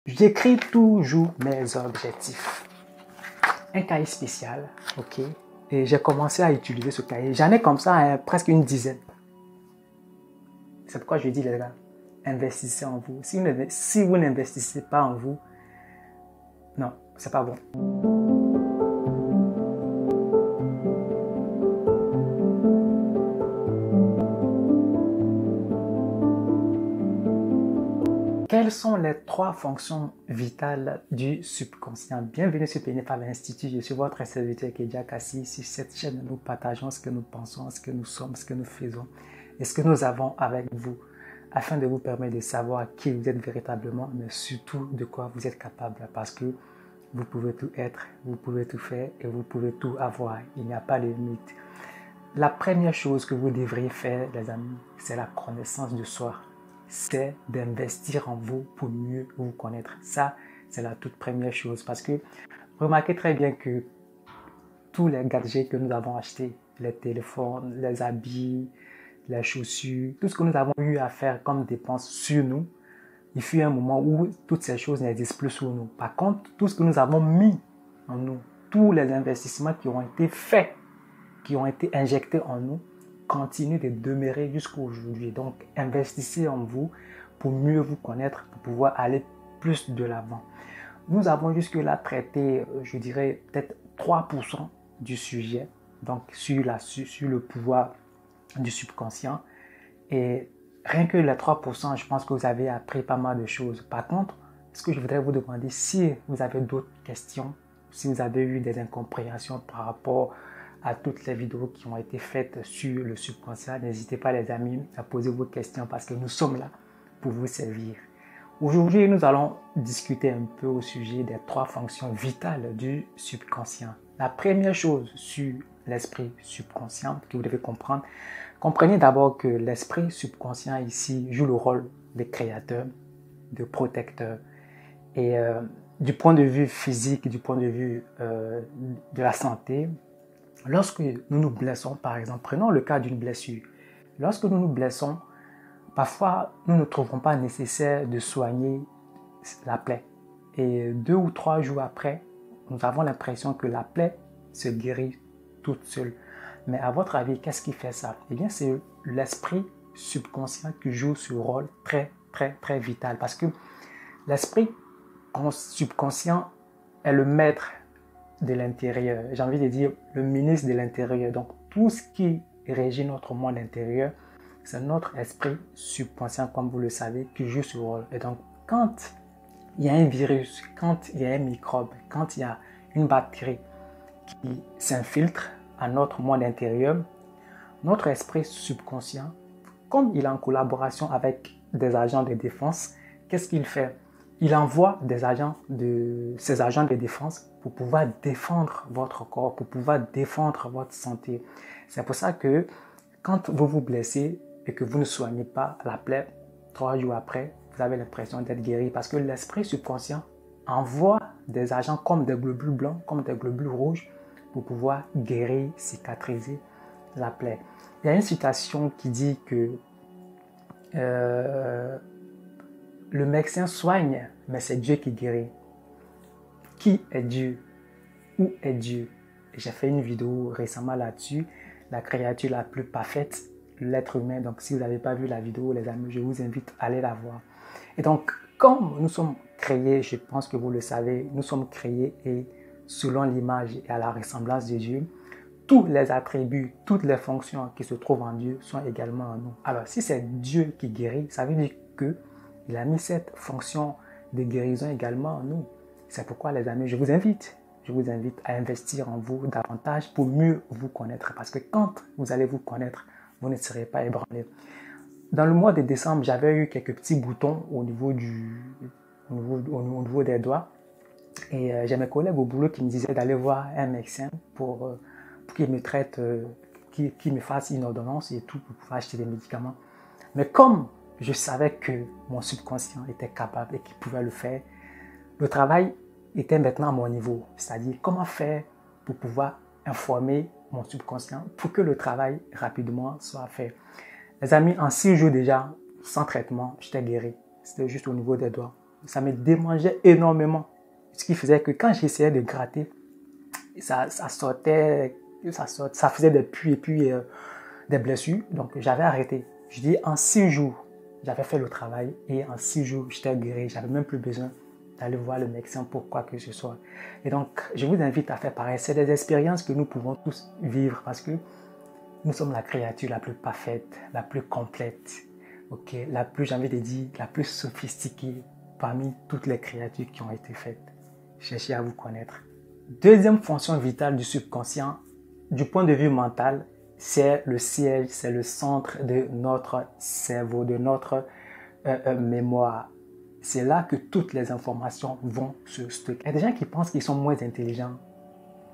J'écris toujours mes objectifs. Un cahier spécial, ok? Et j'ai commencé à utiliser ce cahier. J'en ai comme ça presque une dizaine. C'est pourquoi je dis les gars, investissez en vous. Si vous n'investissez pas en vous, non, c'est pas bon. Quelles sont les 3 fonctions vitales du subconscient? Bienvenue sur PNFAV Institut, je suis votre serviteur Kedia Kassi. Sur cette chaîne, nous partageons ce que nous pensons, ce que nous sommes, ce que nous faisons et ce que nous avons avec vous, afin de vous permettre de savoir qui vous êtes véritablement, mais surtout de quoi vous êtes capable, parce que vous pouvez tout être, vous pouvez tout faire et vous pouvez tout avoir. Il n'y a pas de limite. La première chose que vous devriez faire, les amis, c'est la connaissance de soi. C'est d'investir en vous pour mieux vous connaître. Ça, c'est la toute première chose. Parce que remarquez très bien que tous les gadgets que nous avons achetés, les téléphones, les habits, les chaussures, tout ce que nous avons eu à faire comme dépenses sur nous, il fut un moment où toutes ces choses n'existent plus sur nous. Par contre, tout ce que nous avons mis en nous, tous les investissements qui ont été faits, qui ont été injectés en nous, continuent de demeurer jusqu'à aujourd'hui. Donc, investissez en vous pour mieux vous connaître, pour pouvoir aller plus de l'avant. Nous avons jusque-là traité, je dirais, peut-être 3% du sujet, donc sur le pouvoir du subconscient. Et rien que les 3%, je pense que vous avez appris pas mal de choses. Par contre, ce que je voudrais vous demander, si vous avez d'autres questions, si vous avez eu des incompréhensions par rapport à toutes les vidéos qui ont été faites sur le subconscient, n'hésitez pas les amis à poser vos questions parce que nous sommes là pour vous servir. Aujourd'hui, nous allons discuter un peu au sujet des 3 fonctions vitales du subconscient. La première chose sur l'esprit subconscient que vous devez comprendre, comprenez d'abord que l'esprit subconscient ici joue le rôle de créateur, de protecteur. Et du point de vue physique, du point de vue de la santé, lorsque nous nous blessons, par exemple, prenons le cas d'une blessure. Lorsque nous nous blessons, parfois, nous ne trouvons pas nécessaire de soigner la plaie. Et 2 ou 3 jours après, nous avons l'impression que la plaie se guérit toute seule. Mais à votre avis, qu'est-ce qui fait ça? Eh bien, c'est l'esprit subconscient qui joue ce rôle très, très, très vital. Parce que l'esprit subconscient est le maître de l'intérieur. J'ai envie de dire le ministre de l'intérieur. Donc, tout ce qui régit notre monde intérieur, c'est notre esprit subconscient, comme vous le savez, qui joue ce rôle. Et donc, quand il y a un virus, quand il y a un microbe, quand il y a une bactérie qui s'infiltre à notre monde intérieur, notre esprit subconscient, comme il est en collaboration avec des agents de défense, qu'est-ce qu'il fait? Il envoie ses agents de défense pour pouvoir défendre votre corps, pour pouvoir défendre votre santé. C'est pour ça que quand vous vous blessez et que vous ne soignez pas la plaie, 3 jours après, vous avez l'impression d'être guéri parce que l'esprit subconscient envoie des agents comme des globules blancs, comme des globules rouges pour pouvoir guérir, cicatriser la plaie. Il y a une citation qui dit que le médecin soigne, mais c'est Dieu qui guérit. Qui est Dieu? Où est Dieu? J'ai fait une vidéo récemment là-dessus, la créature la plus parfaite, l'être humain. Donc, si vous n'avez pas vu la vidéo, les amis, je vous invite à aller la voir. Et donc, comme nous sommes créés, je pense que vous le savez, nous sommes créés et selon l'image et à la ressemblance de Dieu, tous les attributs, toutes les fonctions qui se trouvent en Dieu sont également en nous. Alors, si c'est Dieu qui guérit, ça veut dire qu'il a mis cette fonction de guérison également en nous. C'est pourquoi, les amis, je vous invite à investir en vous davantage pour mieux vous connaître. Parce que quand vous allez vous connaître, vous ne serez pas ébranlé. Dans le mois de décembre, j'avais eu quelques petits boutons au niveau des doigts. Et j'ai mes collègues au boulot qui me disaient d'aller voir un médecin pour qu'il me traite, qu'il me fasse une ordonnance et tout pour pouvoir acheter des médicaments. Mais comme je savais que mon subconscient était capable et qu'il pouvait le faire, le travail était maintenant à mon niveau. C'est-à-dire comment faire pour pouvoir informer mon subconscient pour que le travail rapidement soit fait. Les amis, en 6 jours déjà, sans traitement, j'étais guéri. C'était juste au niveau des doigts. Ça me démangeait énormément. Ce qui faisait que quand j'essayais de gratter, ça sortait, ça faisait des puits et puis des blessures. Donc j'avais arrêté. Je dis en 6 jours, j'avais fait le travail et en 6 jours, j'étais guéri. J'avais même plus besoin d'aller voir le médecin pour quoi que ce soit. Et donc, je vous invite à faire pareil. C'est des expériences que nous pouvons tous vivre parce que nous sommes la créature la plus parfaite, la plus complète, ok, la plus, j'ai envie de dire, la plus sophistiquée parmi toutes les créatures qui ont été faites. Cherchez à vous connaître. Deuxième fonction vitale du subconscient, du point de vue mental, c'est le siège, c'est le centre de notre cerveau, de notre mémoire. C'est là que toutes les informations vont se stocker. Il y a des gens qui pensent qu'ils sont moins intelligents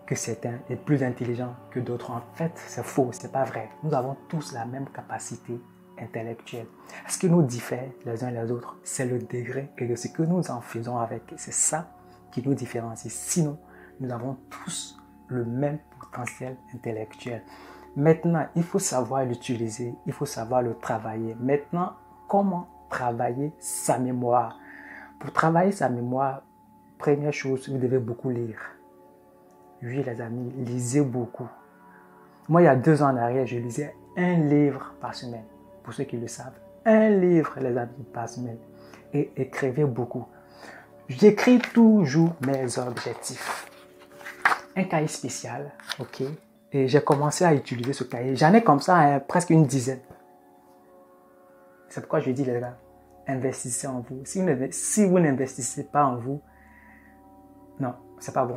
que certains et plus intelligents que d'autres. En fait, c'est faux, c'est pas vrai. Nous avons tous la même capacité intellectuelle. Ce qui nous diffère les uns les autres, c'est le degré et de ce que nous en faisons avec. C'est ça qui nous différencie. Sinon, nous avons tous le même potentiel intellectuel. Maintenant, il faut savoir l'utiliser, il faut savoir le travailler. Maintenant, comment travailler sa mémoire? Pour travailler sa mémoire, première chose, vous devez beaucoup lire. Oui, les amis, lisez beaucoup. Moi, il y a 2 ans en arrière, je lisais 1 livre par semaine. Pour ceux qui le savent, 1 livre, les amis, par semaine. Et écrivez beaucoup. J'écris toujours mes objectifs. Un cahier spécial, ok? Et j'ai commencé à utiliser ce cahier. J'en ai comme ça presque une dizaine. C'est pourquoi je dis, les gars, investissez en vous. Si vous n'investissez pas en vous, non, c'est pas bon.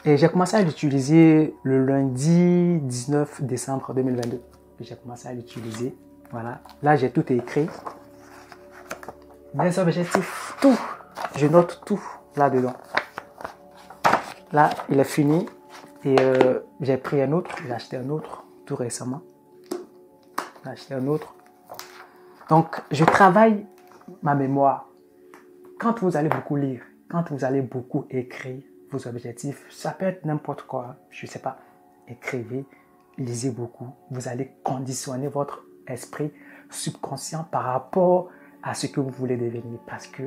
Et j'ai commencé à l'utiliser le lundi 19 décembre 2022. J'ai commencé à l'utiliser. Voilà. Là, j'ai tout écrit. Mes objectifs, tout. Je note tout là-dedans. Là, il est fini. Et j'ai pris un autre. J'ai acheté un autre tout récemment. J'ai acheté un autre. Donc, je travaille ma mémoire. Quand vous allez beaucoup lire, quand vous allez beaucoup écrire vos objectifs, ça peut être n'importe quoi, je ne sais pas. Écrivez, lisez beaucoup. Vous allez conditionner votre esprit subconscient par rapport à ce que vous voulez devenir parce que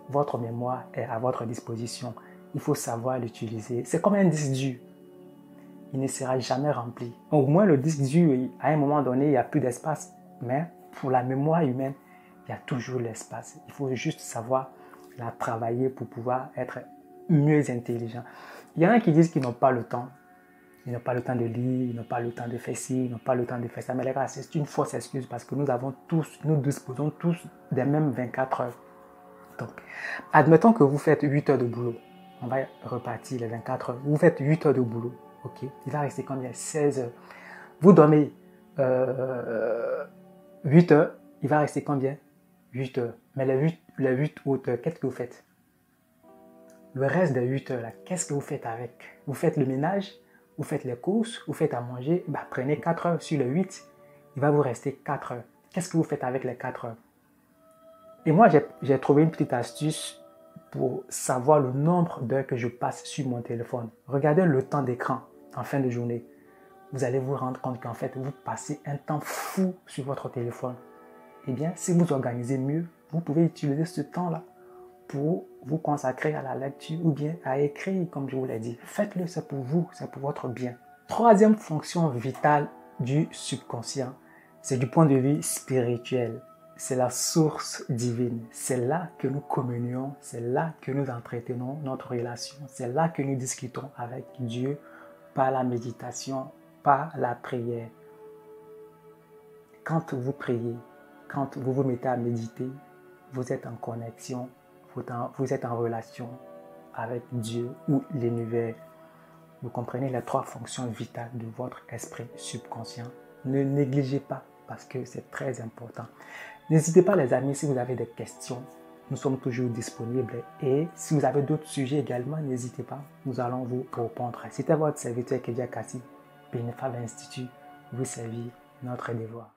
votre mémoire est à votre disposition. Il faut savoir l'utiliser. C'est comme un disque dur. Il ne sera jamais rempli. Au moins, le disque dur, à un moment donné, il n'y a plus d'espace. Mais pour la mémoire humaine, il y a toujours l'espace. Il faut juste savoir la travailler pour pouvoir être mieux intelligent. Il y en a qui disent qu'ils n'ont pas le temps. Ils n'ont pas le temps de lire, ils n'ont pas le temps de faire ci, ils n'ont pas le temps de faire ça. Mais les gars, c'est une fausse excuse parce que nous disposons tous des mêmes 24 heures. Donc, admettons que vous faites 8 heures de boulot. On va repartir les 24 heures. Vous faites 8 heures de boulot. Ok. Il va rester combien? 16 heures. Vous dormez 8 heures. Il va rester combien? 8 heures. Mais les 8 autres heures, qu'est-ce que vous faites? Le reste des 8 heures, là, qu'est-ce que vous faites avec? Vous faites le ménage? Vous faites les courses? Vous faites à manger? Prenez 4 heures sur les 8. Il va vous rester 4 heures. Qu'est-ce que vous faites avec les 4 heures? Et moi, j'ai trouvé une petite astuce pour savoir le nombre d'heures que je passe sur mon téléphone. Regardez le temps d'écran en fin de journée. Vous allez vous rendre compte qu'en fait, vous passez un temps fou sur votre téléphone. Eh bien, si vous organisez mieux, vous pouvez utiliser ce temps-là pour vous consacrer à la lecture ou bien à écrire, comme je vous l'ai dit. Faites-le, c'est pour vous, c'est pour votre bien. Troisième fonction vitale du subconscient, c'est du point de vue spirituel. C'est la source divine. C'est là que nous communions, c'est là que nous entretenons notre relation, c'est là que nous discutons avec Dieu par la méditation, par la prière. Quand vous priez, quand vous vous mettez à méditer, vous êtes en connexion, vous êtes en relation avec Dieu ou l'univers. Vous comprenez les 3 fonctions vitales de votre esprit subconscient. Ne négligez pas parce que c'est très important. N'hésitez pas les amis si vous avez des questions. Nous sommes toujours disponibles et si vous avez d'autres sujets également, n'hésitez pas. Nous allons vous répondre. C'était votre serviteur Kedia Kassi, PNFAV Institut, vous servir notre devoir.